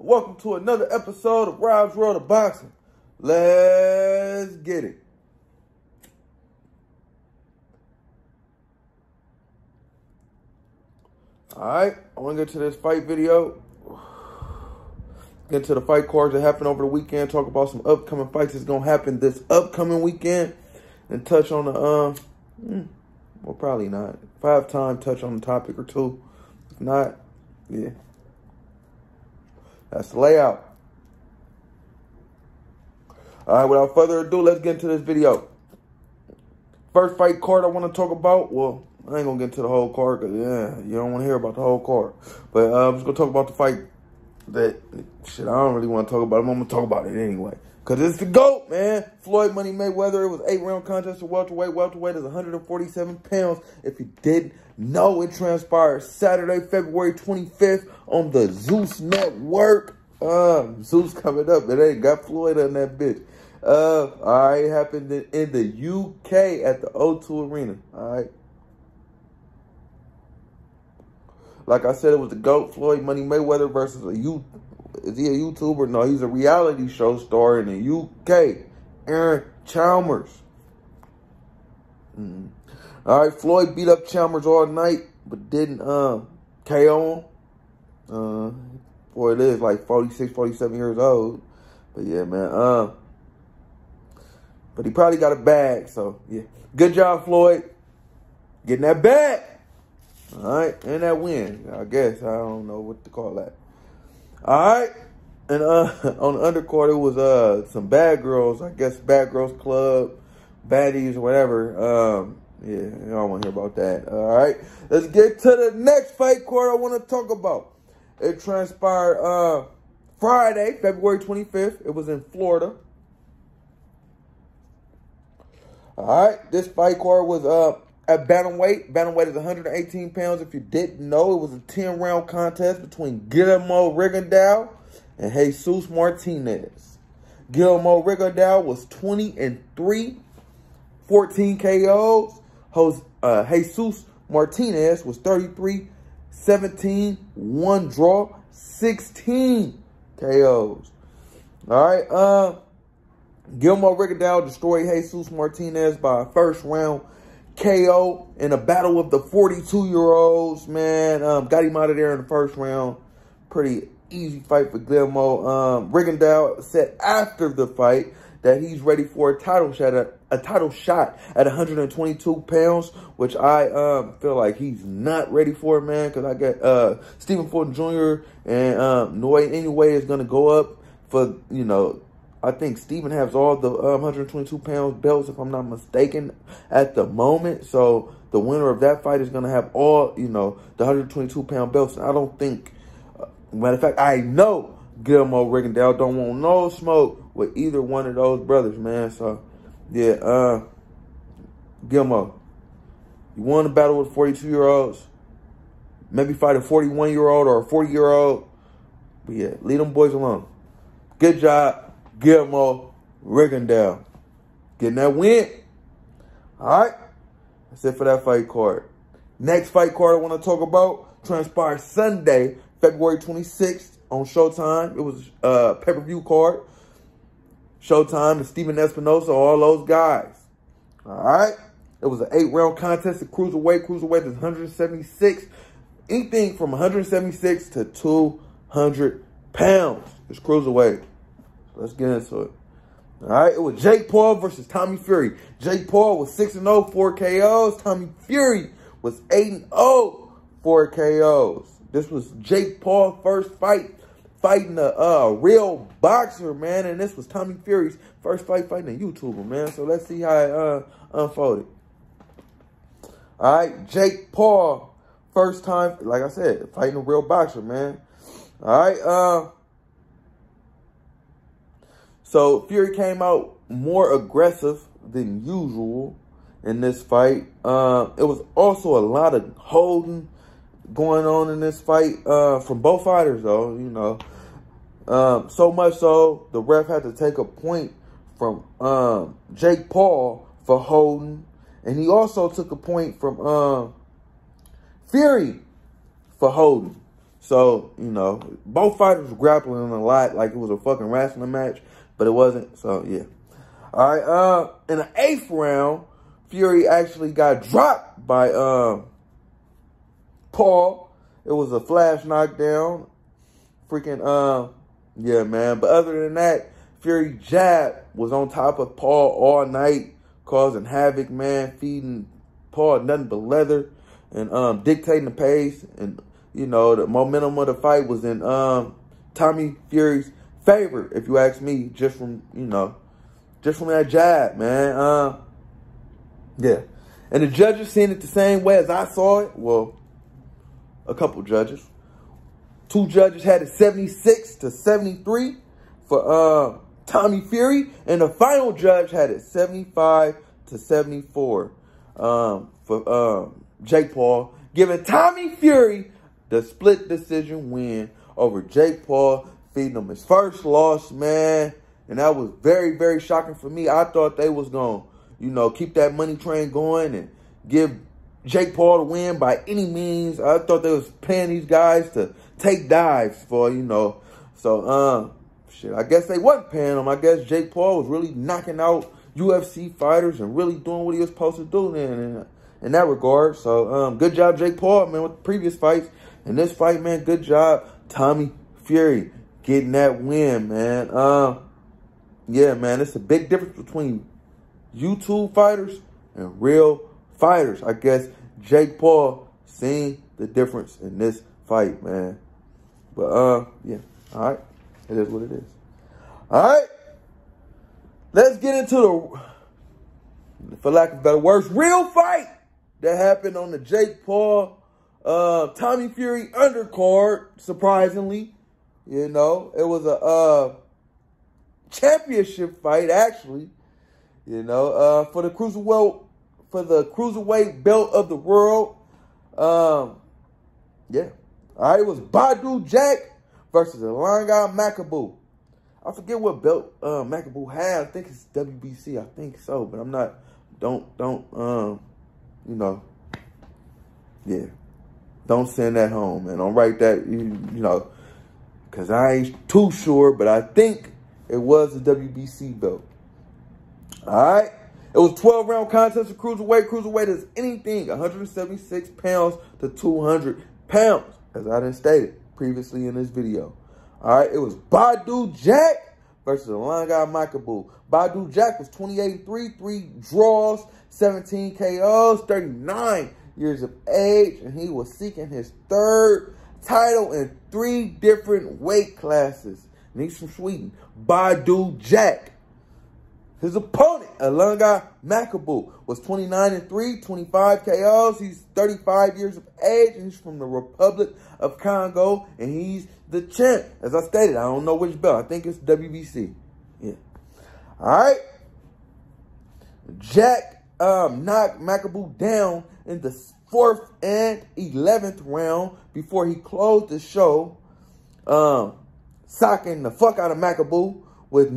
Welcome to another episode of Rob's World of Boxing. Let's get it. Alright, I want to get to this fight video. Get to the fight cards that happened over the weekend. Talk about some upcoming fights that's going to happen this upcoming weekend. And touch on the, well, probably not. If I have time, touch on the topic or two. If not, yeah. That's the layout. All right, without further ado, let's get into this video. First fight card I want to talk about. Well, I ain't going to get into the whole card because, yeah, you don't want to hear about the whole card. But I'm just going to talk about the fight that, shit, I don't really want to talk about it. I'm going to talk about it anyway. Because it's the GOAT, man. Floyd Money Mayweather. It was 8-round contest to welterweight. Welterweight is 147 pounds. If you didn't know, it transpired Saturday, February 25th on the Zeus Network. Zeus coming up. It ain't got Floyd on that bitch. All right, it happened in the UK at the O2 Arena. All right. Like I said, it was the GOAT, Floyd Money Mayweather versus is he a YouTuber? No, he's a reality show star in the UK. Aaron Chalmers. All right, Floyd beat up Chalmers all night, but didn't KO him. Boy, it is like 46, 47 years old. But yeah, man. But he probably got a bag, so yeah. Good job, Floyd. Getting that bag. All right, and that win, I guess. I don't know what to call that. All right, and on the undercard, it was some Bad Girls, I guess Bad Girls Club, Baddies, or whatever. Yeah, I don't want to hear about that. All right, let's get to the next fight card I want to talk about. It transpired Friday, February 25th. It was in Florida. All right, this fight card was at bantamweight. Bantamweight is 118 pounds. If you didn't know, it was a 10-round contest between Guillermo Rigondeaux and Jesus Martinez. Guillermo Rigondeaux was 20-3, 14 KOs. Jesus Martinez was 33, 17, 1 draw, 16 KOs. All right, Guillermo Rigondeaux destroyed Jesus Martinez by a first-round KO in a battle of the 42-year-olds, man. Got him out of there in the first round. Pretty easy fight for Guillermo. Rigondeaux said after the fight that he's ready for a title shot at 122 pounds, which I feel like he's not ready for it, man, because I got Stephen Fulton Jr. and Noy anyway is going to go up for, you know, I think Steven has all the 122 pounds belts, if I'm not mistaken, at the moment. So the winner of that fight is going to have all, you know, the 122 pound belts. And I don't think, matter of fact, I know Guillermo Rigondeaux don't want no smoke with either one of those brothers, man. So, yeah, Guillermo, you won the battle with 42-year-olds. Maybe fight a 41-year-old or a 40-year-old. But, yeah, leave them boys alone. Good job, Guillermo Rigondeaux. Getting that win. All right. That's it for that fight card. Next fight card I want to talk about transpired Sunday, February 26th on Showtime. It was a pay-per-view card. Showtime and Steven Espinosa, all those guys. All right. It was an 8-round contest at cruiserweight. Cruiserweight is 176. Anything from 176 to 200 pounds is cruiserweight. Let's get into it. All right, it was Jake Paul versus Tommy Fury. Jake Paul was 6-0, 4 KOs. Tommy Fury was 8-0, 4 KOs. This was Jake Paul's first fight fighting a real boxer, man. And this was Tommy Fury's first fight fighting a YouTuber, man. So let's see how it unfolded. All right, Jake Paul, first time, like I said, fighting a real boxer, man. All right, so Fury came out more aggressive than usual in this fight. It was also a lot of holding going on in this fight from both fighters, though, you know. So much so, the ref had to take a point from Jake Paul for holding. And he also took a point from Fury for holding. So, you know, both fighters were grappling a lot like it was a fucking wrestling match, but it wasn't. So, yeah. All right. In the 8th round, Fury actually got dropped by Paul. It was a flash knockdown. Freaking, yeah, man. But other than that, Fury jab was on top of Paul all night, causing havoc, man, feeding Paul nothing but leather and dictating the pace. And, you know, the momentum of the fight was in Tommy Fury's favor, if you ask me, just from, you know, just from that jab, man. Yeah. And the judges seen it the same way as I saw it. Well, a couple judges. 2 judges had it 76-73 for Tommy Fury, and the final judge had it 75-74 for Jake Paul, giving Tommy Fury the split decision win over Jake Paul, feeding him his first loss, man. And that was very, very shocking for me. I thought they was going to, you know, keep that money train going and give Jake Paul the win by any means. I thought they was paying these guys to take dives for, you know. So, shit, I guess they wasn't paying him. I guess Jake Paul was really knocking out UFC fighters and really doing what he was supposed to do in that regard. So, good job, Jake Paul, man, with the previous fights. And this fight, man, good job, Tommy Fury, getting that win, man. Yeah, man, it's a big difference between YouTube fighters and real fighters. I guess Jake Paul seen the difference in this fight, man. But, yeah, all right. It is what it is. All right. Let's get into the, for lack of better words, real fight that happened on the Jake Paul, Tommy Fury undercard, surprisingly. You know, it was a championship fight, actually. You know, for the cruiserweight belt of the world. Yeah. All right, it was Badu Jack versus Ilanga Makabu. I forget what belt Makabu has. I think it's WBC. I think so, but I'm not. Don't you know? Yeah. Don't send that home, man. Don't write that. You know, because I ain't too sure, but I think it was the WBC belt. All right. It was a 12-round contest of cruiserweight. Cruiserweight is anything 176 pounds to 200 pounds, as I done stated previously in this video. All right, it was Badu Jack versus Ilanga Makabu. Badu Jack was 28-3, 3 draws, 17 KOs, 39 years of age, and he was seeking his 3rd title in 3 different weight classes. And he's from Sweden. Badu Jack. His opponent, Ilanga Makabu, was 29-3, 25 KOs. He's 35 years of age, and he's from the Republic of Congo, and he's the champ. As I stated, I don't know which belt. I think it's WBC. Yeah. All right. Jack knocked Makabu down in the 4th and 11th round before he closed the show, socking the fuck out of Makabu with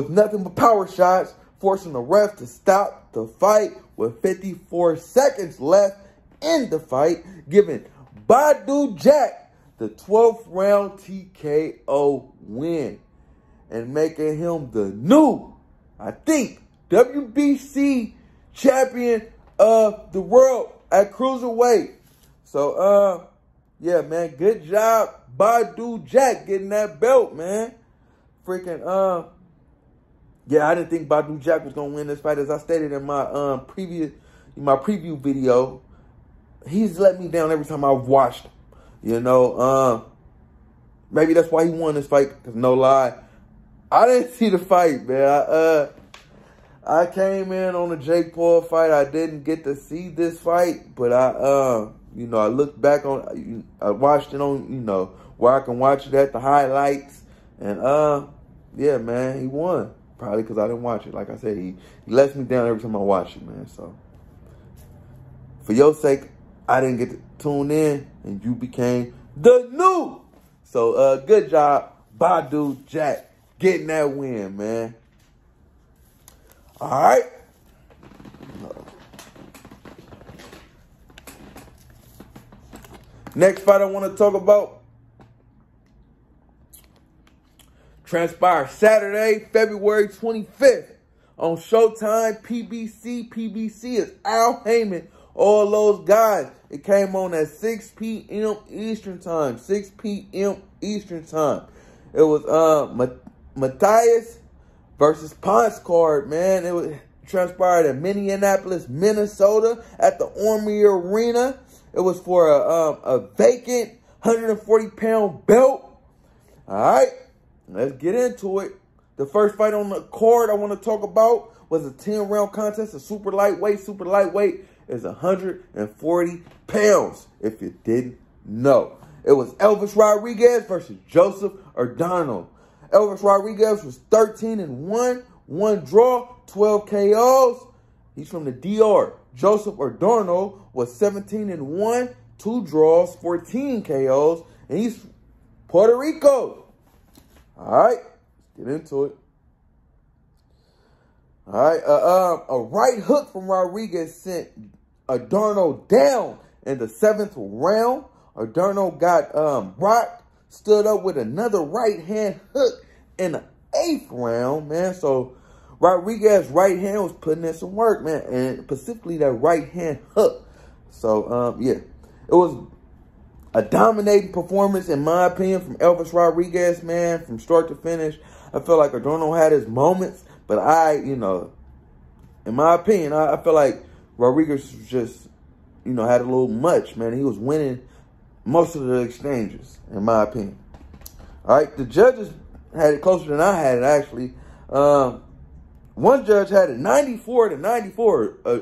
nothing but power shots, forcing the ref to stop the fight with 54 seconds left in the fight, giving Badu Jack the 12th round TKO win and making him the new, I think, WBC champion of the world at cruiserweight. So, yeah, man, good job, Badu Jack, getting that belt, man. Freaking, yeah, I didn't think Badu Jack was gonna win this fight. As I stated in my preview video, he's let me down every time I've watched him. You know, maybe that's why he won this fight. Cause no lie, I didn't see the fight, man. I came in on the Jake Paul fight. I didn't get to see this fight, but you know, I looked back on, I watched it on, you know, where I can watch it at the highlights, and yeah, man, he won. Probably because I didn't watch it. Like I said, he lets me down every time I watch it, man. So, for your sake, I didn't get to tune in, and you became the new. So, good job, Badu Jack, getting that win, man. All right. Next fight I want to talk about transpired Saturday, February 25th on Showtime, PBC. PBC is Al Heyman, all those guys. It came on at 6 p.m. Eastern Time. 6 p.m. Eastern Time. It was Matias versus Ponce card, man. It was transpired in Minneapolis, Minnesota at the Army Arena. It was for a vacant 140-pound belt. All right, let's get into it. The first fight on the card I want to talk about was a 10-round contest, a super lightweight. Super lightweight is 140 pounds, if you didn't know. It was Elvis Rodriguez versus Joseph O'Donnell. Elvis Rodriguez was 13-1, 1 draw, 12 KOs. He's from the DR. Joseph O'Donnell was 17-1, 2 draws, 14 KOs, and he's Puerto Rico. All right, let's get into it. All right, a right hook from Rodriguez sent O'Donnell down in the 7th round. O'Donnell got rocked, stood up with another right-hand hook in the 8th round, man. So Rodriguez's right hand was putting in some work, man, and specifically that right-hand hook. So, yeah, it was a dominating performance, in my opinion, from Elvis Rodriguez, man, from start to finish. I feel like O'Donnell had his moments, but in my opinion, I feel like Rodriguez just, had a little much, man. He was winning most of the exchanges, in my opinion. All right, the judges had it closer than I had it, actually. One judge had it 94-94, a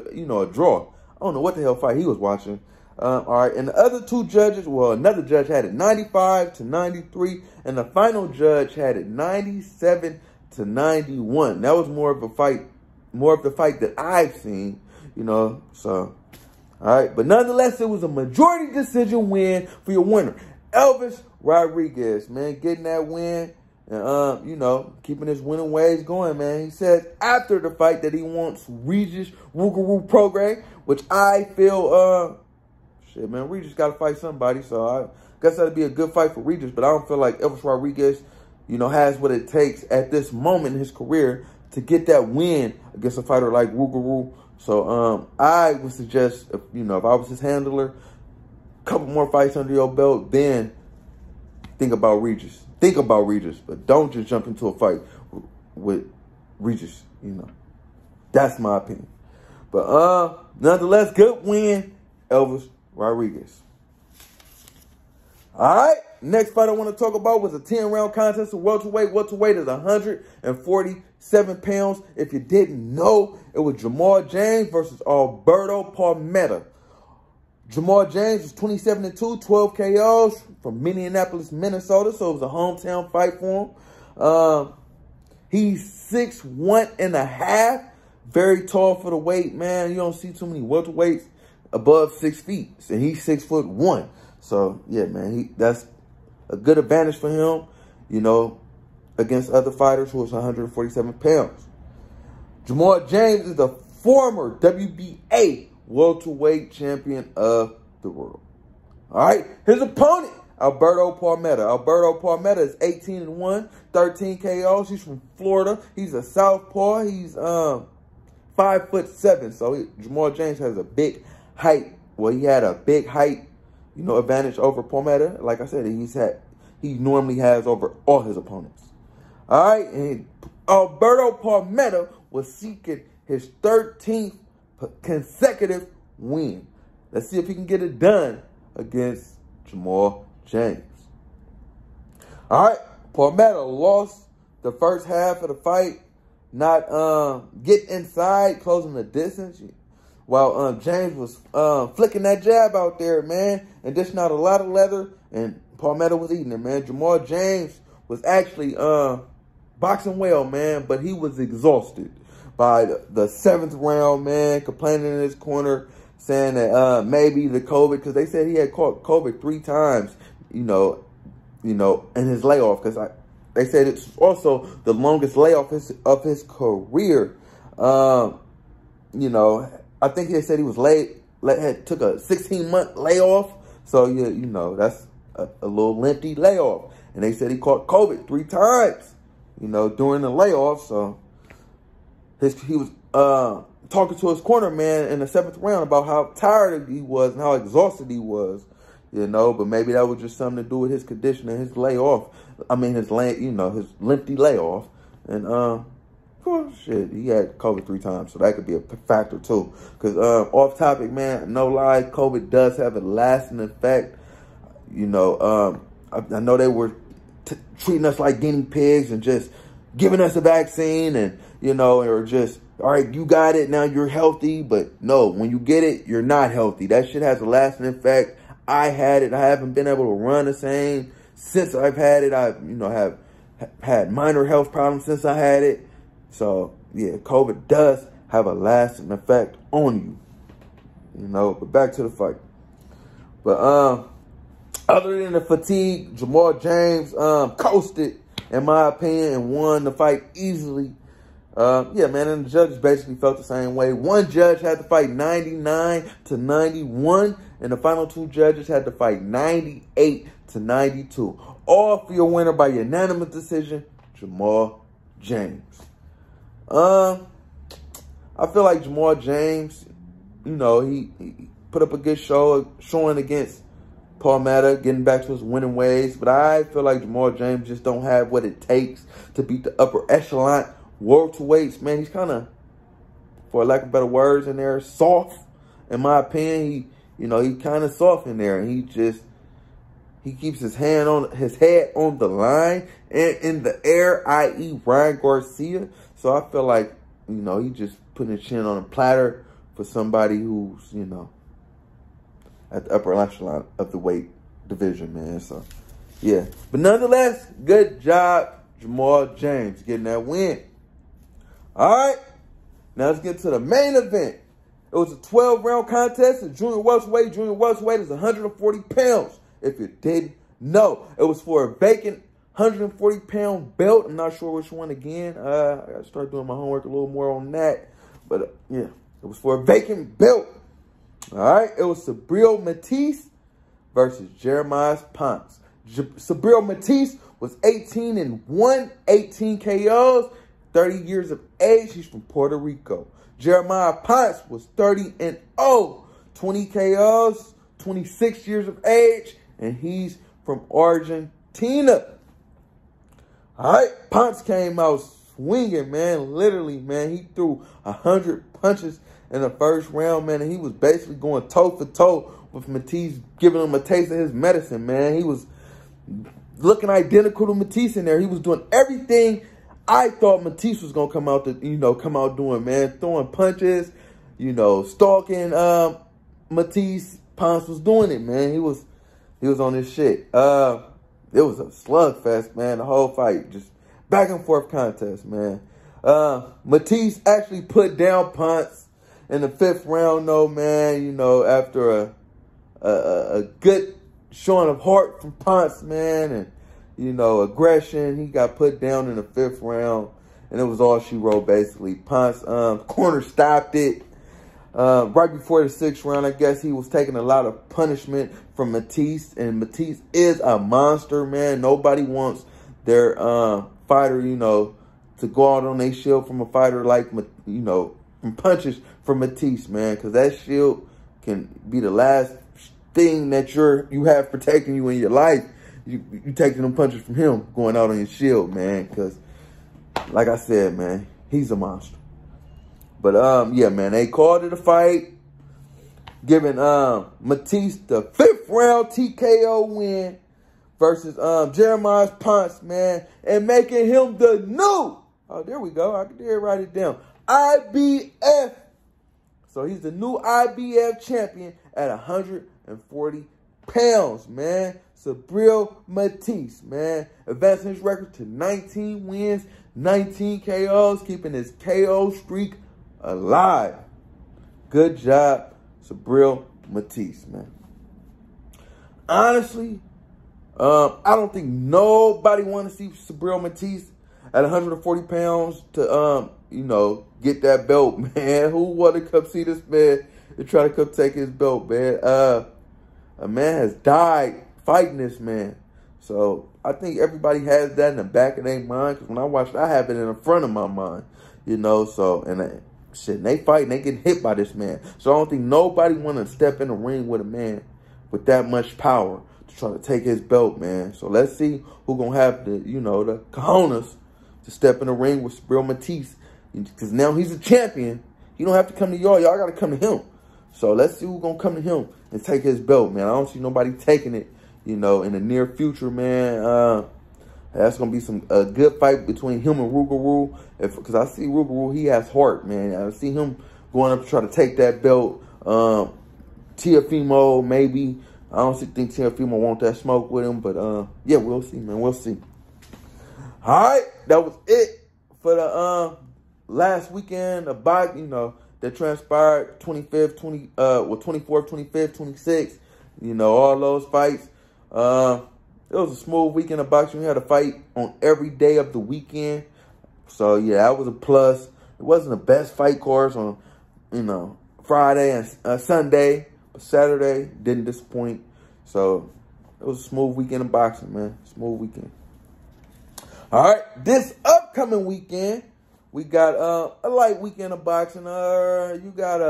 draw. I don't know what the hell fight he was watching. All right, and the other two judges, well, another judge had it 95-93, and the final judge had it 97-91. That was more of the fight that I've seen, so. All right, but nonetheless, it was a majority decision win for your winner, Elvis Rodriguez, man, getting that win. And, keeping his winning ways going, man. He said after the fight that he wants Regis Rougarou program, which I feel, shit, man, Regis got to fight somebody. So I guess that'd be a good fight for Regis. But I don't feel like Elvis Rodriguez, has what it takes at this moment in his career to get that win against a fighter like Rougarou. So I would suggest, if I was his handler, a couple more fights under your belt, then think about Regis. Think about Regis, but don't just jump into a fight with Regis, That's my opinion. But nonetheless, good win, Elvis Rodriguez. All right, next fight I want to talk about was a 10-round contest of welterweight. Welterweight is 147 pounds. If you didn't know, it was Jamal James versus Alberto Palmetta. Jamal James was 27-2, 12 KOs from Minneapolis, Minnesota. So it was a hometown fight for him. He's 6'1.5", very tall for the weight, man. You don't see too many welterweights above 6 feet, and he's 6'1". So yeah, man, that's a good advantage for him, against other fighters who was 147 pounds. Jamal James is the former WBA welterweight champion of the world. All right, his opponent, Alberto Palmetta. Alberto Palmetta is 18-1, 13 KOs. He's from Florida. He's a southpaw. He's 5'7". So Jamal James has a big height. Well, he had a big height, advantage over Palmetta. Like I said, he normally has over all his opponents. All right, and Alberto Palmetta was seeking his 13th consecutive win. Let's see if he can get it done against Jamal James. All right, Palmetta lost the first half of the fight, not getting inside, closing the distance, while James was flicking that jab out there, man, and dishing out a lot of leather, and Palmetta was eating it, man. Jamal James was actually boxing well, man, but he was exhausted by the 7th round, man, complaining in his corner, saying that maybe the COVID, because they said he had caught COVID 3 times, in his layoff, because they said it's also the longest layoff of his career. I think they said he was took a 16-month layoff, So, yeah, you know, that's a little lengthy layoff. And they said he caught COVID 3 times, you know, during the layoff. So he was talking to his corner man in the 7th round about how tired he was and how exhausted he was, you know. But maybe that was just something to do with his condition and his layoff. I mean, his lengthy layoff. And, well, shit, he had COVID 3 times, so that could be a factor too. Because off topic, man, no lie, COVID does have a lasting effect. You know, I know they were treating us like guinea pigs and just giving us a vaccine and, you know, or just, all right, you got it, now you're healthy. But no, when you get it, you're not healthy. That shit has a lasting effect. I had it. I haven't been able to run the same since I've had it. I've, you know, have had minor health problems since I had it. So, yeah, COVID does have a lasting effect on you. You know, but back to the fight. But, other than the fatigue, Jamal James, coasted, in my opinion, and won the fight easily. Yeah, man, and the judges basically felt the same way. One judge had to fight 99-91, and the final 2 judges had to fight 98-92. All for your winner by unanimous decision, Jamal James. I feel like Jamal James, you know, he put up a good showing against Palmetta, getting back to his winning ways. But I feel like Jamal James just don't have what it takes to beat the upper echelon welterweights. Man, he's kind of, for lack of better words in there, soft. In my opinion, he kind of soft in there. And he keeps his head on the line and in the air, i.e. Ryan Garcia. So I feel like, you know, he just putting his chin on a platter for somebody who's, you know, at the upper echelon of the weight division, man. So, yeah. But nonetheless, good job, Jamal James, getting that win. All right. Now let's get to the main event. It was a 12-round contest at junior welterweight. Junior welterweight is 140 pounds, if you didn't know. It was for a vacant 140-pound belt. I'm not sure which one again. I got to start doing my homework a little more on that. But, yeah, it was for a vacant belt. All right, it was Subriel Matias versus Jeremiah Ponce. Subriel Matias was 18-1, 18 KOs, 30 years of age. He's from Puerto Rico. Jeremiah Ponce was 30-0, 20 KOs, 26 years of age, and he's from Argentina. All right, Ponce came out swinging, man. Literally, man, he threw 100 punches in the first round, man, and he was basically going toe-for-toe with Matias, giving him a taste of his medicine, man. He was looking identical to Matias in there. He was doing everything I thought Matias was going to come out doing, man. Throwing punches, you know, stalking Matias. Ponce was doing it, man. He was on his shit. It was a slugfest, man, the whole fight. Just back and forth contest, man. Matias actually put down Ponce in the 5th round, though, man. You know, after a good showing of heart from Ponce, man, and, you know, aggression, he got put down in the 5th round, and it was all she wrote, basically. Ponce corner stopped it. Right before the 6th round, I guess he was taking a lot of punishment from Matias, and Matias is a monster, man. Nobody wants their fighter, you know, to go out on their shield from a fighter like, you know, from punches from Matias, man, because that shield can be the last thing that you have protecting you in your life. You taking them punches from him, going out on your shield, man, because, like I said, man, he's a monster. But, yeah, man, they called it a fight, giving Matias the 5th round TKO win versus Jeremiah Ponce, man, and making him the new, oh, there we go, I did write it down, IBF. So he's the new IBF champion at 140 pounds, man. Subriel Matias, man, advancing his record to 19 wins, 19 KOs, keeping his KO streak alive. Good job, Subriel Matias, man. Honestly, I don't think nobody want to see Subriel Matias at 140 pounds to, you know, get that belt, man. Who want to come see this man and try to come take his belt, man? A man has died fighting this man. So I think everybody has that in the back of their mind. Because when I watch it, I have it in the front of my mind. You know, so, and shit, they fighting, they getting hit by this man. So I don't think nobody want to step in the ring with a man with that much power to try to take his belt, man. So let's see who gonna have the, you know, the cojones to step in the ring with Subriel Matias. Because now he's a champion. He don't have to come to y'all. Y'all got to come to him. So let's see who's going to come to him and take his belt, man. I don't see nobody taking it, you know, in the near future, man. That's going to be a good fight between him and Rougarou. Because I see Rougarou, he has heart, man. I see him going up to try to take that belt. Teofimo, maybe. I don't think Teofimo want that smoke with him. But, yeah, we'll see, man. We'll see. All right. That was it for the last weekend of boxing, you know, that transpired 24th, 25th, 26th, you know, all those fights. It was a smooth weekend of boxing. We had a fight on every day of the weekend. So, yeah, that was a plus. It wasn't the best fight cards on, you know, Friday and Sunday. But Saturday didn't disappoint. So, it was a smooth weekend of boxing, man. Smooth weekend. All right, this upcoming weekend, we got a light weekend of boxing. You got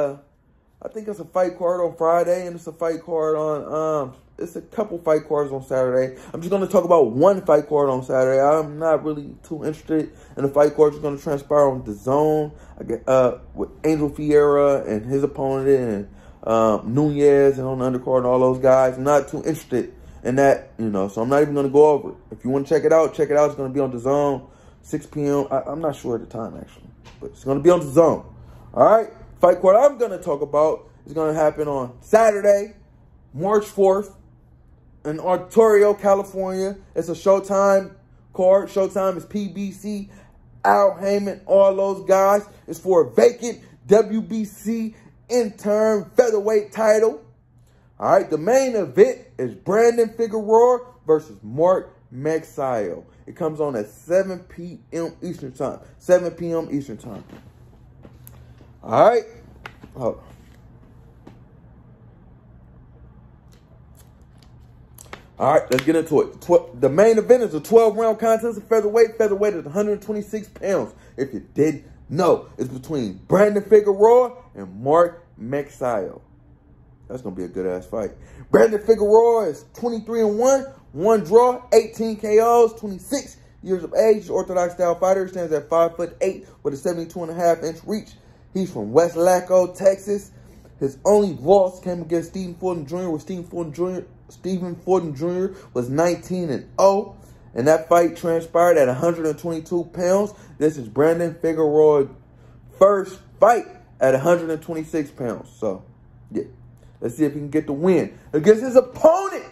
I think it's a fight card on Friday, and it's a fight card on, it's a couple fight cards on Saturday. I'm just going to talk about one fight card on Saturday. I'm not really too interested in the fight cards that's going to transpire on the zone. I get with Angel Fiera and his opponent, and Nunez, and on the undercard and all those guys. I'm not too interested in that, you know, so I'm not even going to go over it. If you want to check it out, check it out. It's going to be on the zone, 6 p.m. I'm not sure at the time, actually, but it's going to be on the zone. All right, fight card I'm going to talk about is going to happen on Saturday, March 4th, in Ontario, California. It's a Showtime card. Showtime is PBC, Al Heyman, all those guys. It's for a vacant WBC interim featherweight title. All right, the main event is Brandon Figueroa versus Mark Magsayo. It comes on at 7 p.m. Eastern Time. 7 p.m. Eastern Time. All right. All right, let's get into it. The main event is a 12-round contest of featherweight. Featherweight is 126 pounds. If you didn't know, it's between Brandon Figueroa and Mark Magsayo. That's going to be a good-ass fight. Brandon Figueroa is 23-1, 1 draw, 18 KOs, 26 years of age. He's an orthodox-style fighter. He stands at 5'8" with a 72.5-inch reach. He's from West Laco, Texas. His only loss came against Stephen Fulton Jr. with Stephen Fulton Jr. was 19-0. And that fight transpired at 122 pounds. This is Brandon Figueroa's first fight at 126 pounds. So, yeah. Let's see if he can get the win against his opponent,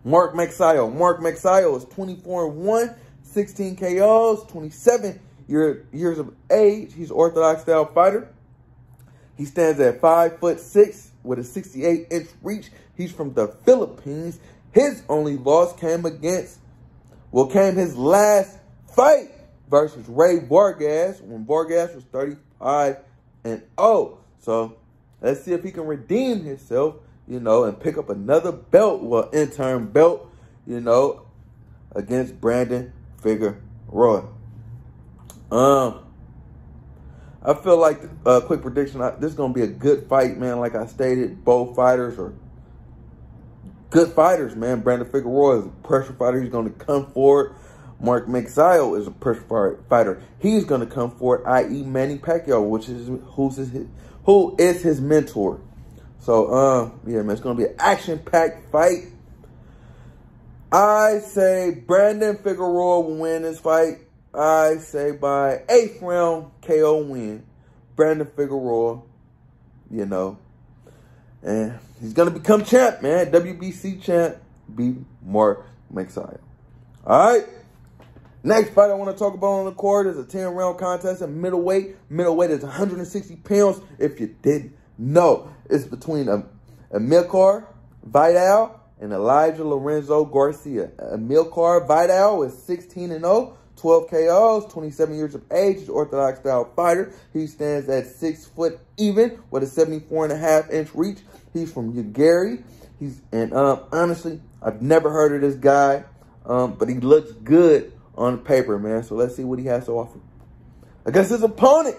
Mark Magsayo. Mark Magsayo is 24-1, 16 KOs, 27 years of age. He's an orthodox-style fighter. He stands at 5'6" with a 68-inch reach. He's from the Philippines. His only loss came his last fight versus Ray Vargas when Vargas was 35-0. So, let's see if he can redeem himself, you know, and pick up another belt, well, interim belt, you know, against Brandon Figueroa. I feel like, quick prediction, this is going to be a good fight, man. Like I stated, both fighters are good fighters, man. Brandon Figueroa is a pressure fighter. He's going to come forward. Mark Magsayo is a pressure fighter. He's going to come forward, i.e. Manny Pacquiao, who is his mentor. So, yeah, man, it's going to be an action-packed fight. I say Brandon Figueroa will win this fight. I say by 8th round KO win. Brandon Figueroa, you know. And he's going to become champ, man. WBC champ, beat Mark Magsayo. All right. Next fight I want to talk about on the card is a 10-round contest in middleweight. Middleweight is 160 pounds, if you didn't know. It's between Amilcar Vidal and Elijah Lorenzo Garcia. Amilcar Vidal is 16-0, 12 KOs, 27 years of age. He's an orthodox-style fighter. He stands at 6 foot even with a 74.5-inch reach. He's from Ugary. Honestly, I've never heard of this guy, but he looks good on paper, man. So let's see what he has to offer. Against his opponent,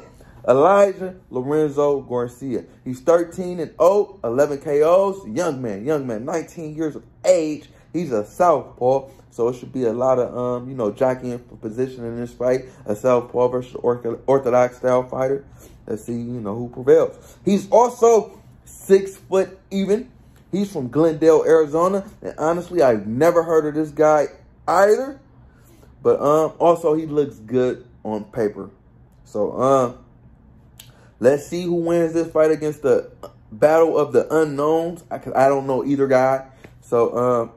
Elijah Lorenzo Garcia. He's 13-0, 11 KOs. Young man, 19 years of age. He's a southpaw, so it should be a lot of, jockeying for position in this fight. A southpaw versus orthodox style fighter. Let's see, who prevails. He's also 6 foot even. He's from Glendale, Arizona. And honestly, I've never heard of this guy either. But also, he looks good on paper. So, let's see who wins this fight against the battle of the unknowns. I don't know either guy. So,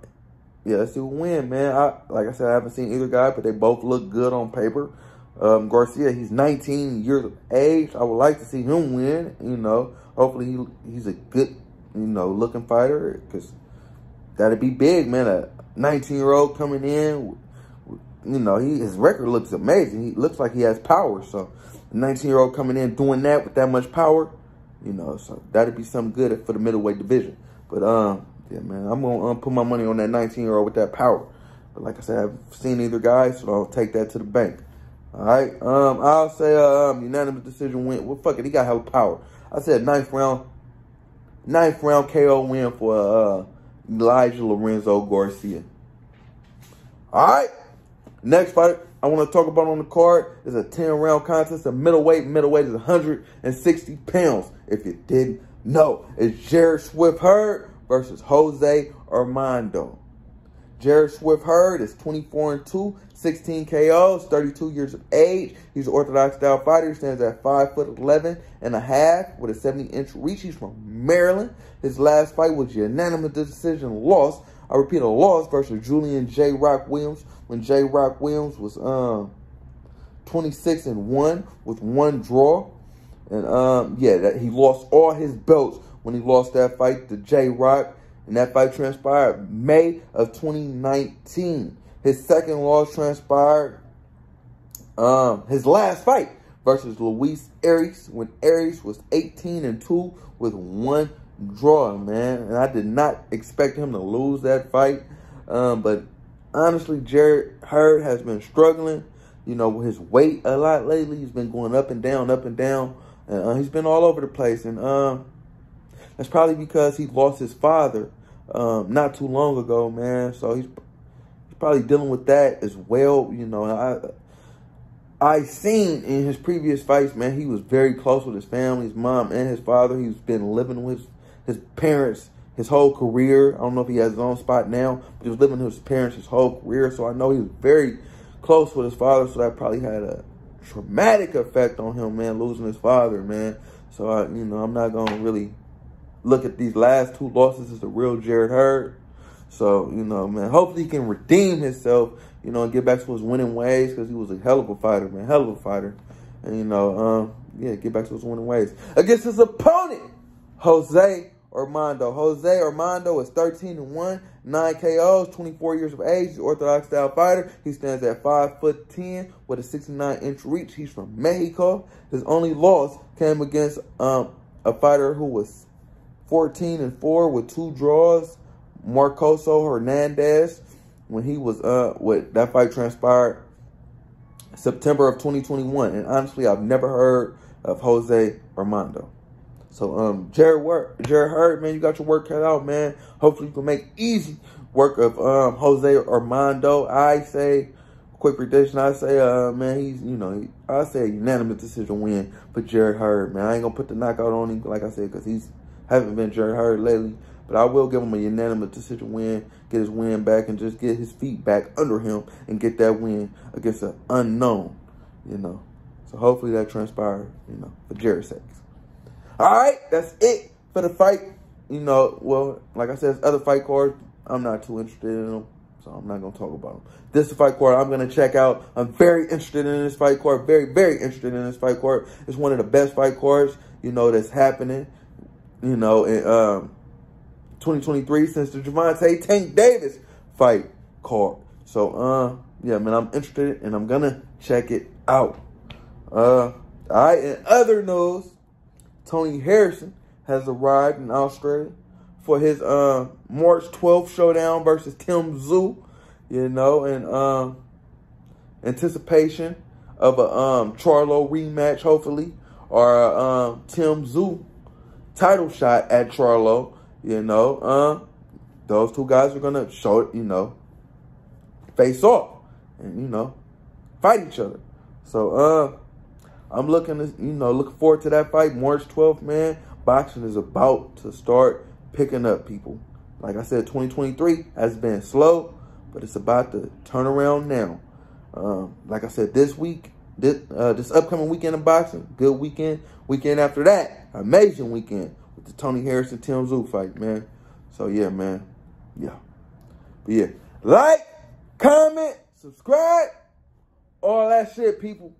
yeah, let's see who wins, man. Like I said, I haven't seen either guy, but they both look good on paper. Garcia, he's 19 years of age. I would like to see him win, Hopefully he's a good, looking fighter, because that'd be big, man. A 19-year-old coming in, his record looks amazing. He looks like he has power. So, a 19-year-old coming in doing that with that much power, so that'd be something good for the middleweight division. But, yeah, man, I'm going to put my money on that 19-year-old with that power. But like I said, I've seen either guy, so I'll take that to the bank. All right. I'll say unanimous decision win. Well, fuck it. He got hell power. I said ninth round KO win for Elijah Lorenzo Garcia. All right. Next fight I want to talk about on the card is a 10-round contest. A middleweight. Middleweight is 160 pounds. If you didn't know, it's Jared Swift Hurd versus Jose Armando. Jared Swift Hurd is 24-2, 16 KOs, 32 years of age. He's an orthodox style fighter. He stands at 5'11.5" with a 70-inch reach. He's from Maryland. His last fight was unanimous decision loss. I repeat, a loss versus Julian J. Rock Williams, when J. Rock Williams was 26-1 with 1 draw. And he lost all his belts when he lost that fight to J. Rock. And that fight transpired May of 2019. His second loss transpired his last fight versus Luis Arias, when Arias was 18-2 with 1 draw, man. And I did not expect him to lose that fight. But honestly, Jared Hurd has been struggling, with his weight a lot lately. He's been going up and down, up and down. And he's been all over the place. And that's probably because he lost his father not too long ago, man. So he's probably dealing with that as well. I seen in his previous fights, man, he was very close with his family, his mom and his father. He's been living with his parents his whole career. I don't know if he has his own spot now, but he was living with his parents his whole career. So I know he was very close with his father. So that probably had a traumatic effect on him, man, losing his father, man. So, I'm not going to really look at these last 2 losses as the real Jared Hurd. So, man, hopefully he can redeem himself, and get back to his winning ways, because he was a hell of a fighter, man, hell of a fighter. And, get back to his winning ways. Against his opponent, Jose Armando. Jose Armando is 13-1, 9 KOs, 24 years of age. He's an orthodox style fighter. He stands at 5'10" with a 69-inch reach. He's from Mexico. His only loss came against a fighter who was 14-4 with 2 draws, Marcoso Hernandez, when he was that fight transpired September of 2021. And honestly, I've never heard of Jose Armando. So Jared Hurd, man, you got your work cut out, man. Hopefully you can make easy work of Jose Armando. I say, quick prediction, I say, man, he's, I say a unanimous decision win for Jared Hurd, man. I ain't gonna put the knockout on him, like I said, because he's haven't been Jared Hurd lately. But I will give him a unanimous decision win, get his win back, and just get his feet back under him and get that win against an unknown, So hopefully that transpires, for Jared's sake. All right, that's it for the fight. Well, like I said, other fight cards, I'm not too interested in them, so I'm not going to talk about them. This is the fight card I'm going to check out. I'm very interested in this fight card, very, very interested in this fight card. It's one of the best fight cards, that's happening, in 2023 since the Gervonta Tank Davis fight card. So, yeah, man, I'm interested, and I'm going to check it out. All right, in other news, Tony Harrison has arrived in Australia for his March 12th showdown versus Tim Tszyu, you know, and anticipation of a Charlo rematch, hopefully, or a Tim Tszyu title shot at Charlo, you know. Those two guys are gonna show, you know, face off and, you know, fight each other. So I'm looking forward to that fight, March 12th, man. Boxing is about to start picking up, people. Like I said, 2023 has been slow, but it's about to turn around now. Like I said, this upcoming weekend of boxing, good weekend. Weekend after that, amazing weekend with the Tony Harrison Tim Tszyu fight, man. So yeah, man, yeah. But yeah, like, comment, subscribe, all that shit, people.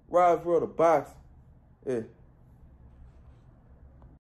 Rise World of Boxing. Yeah.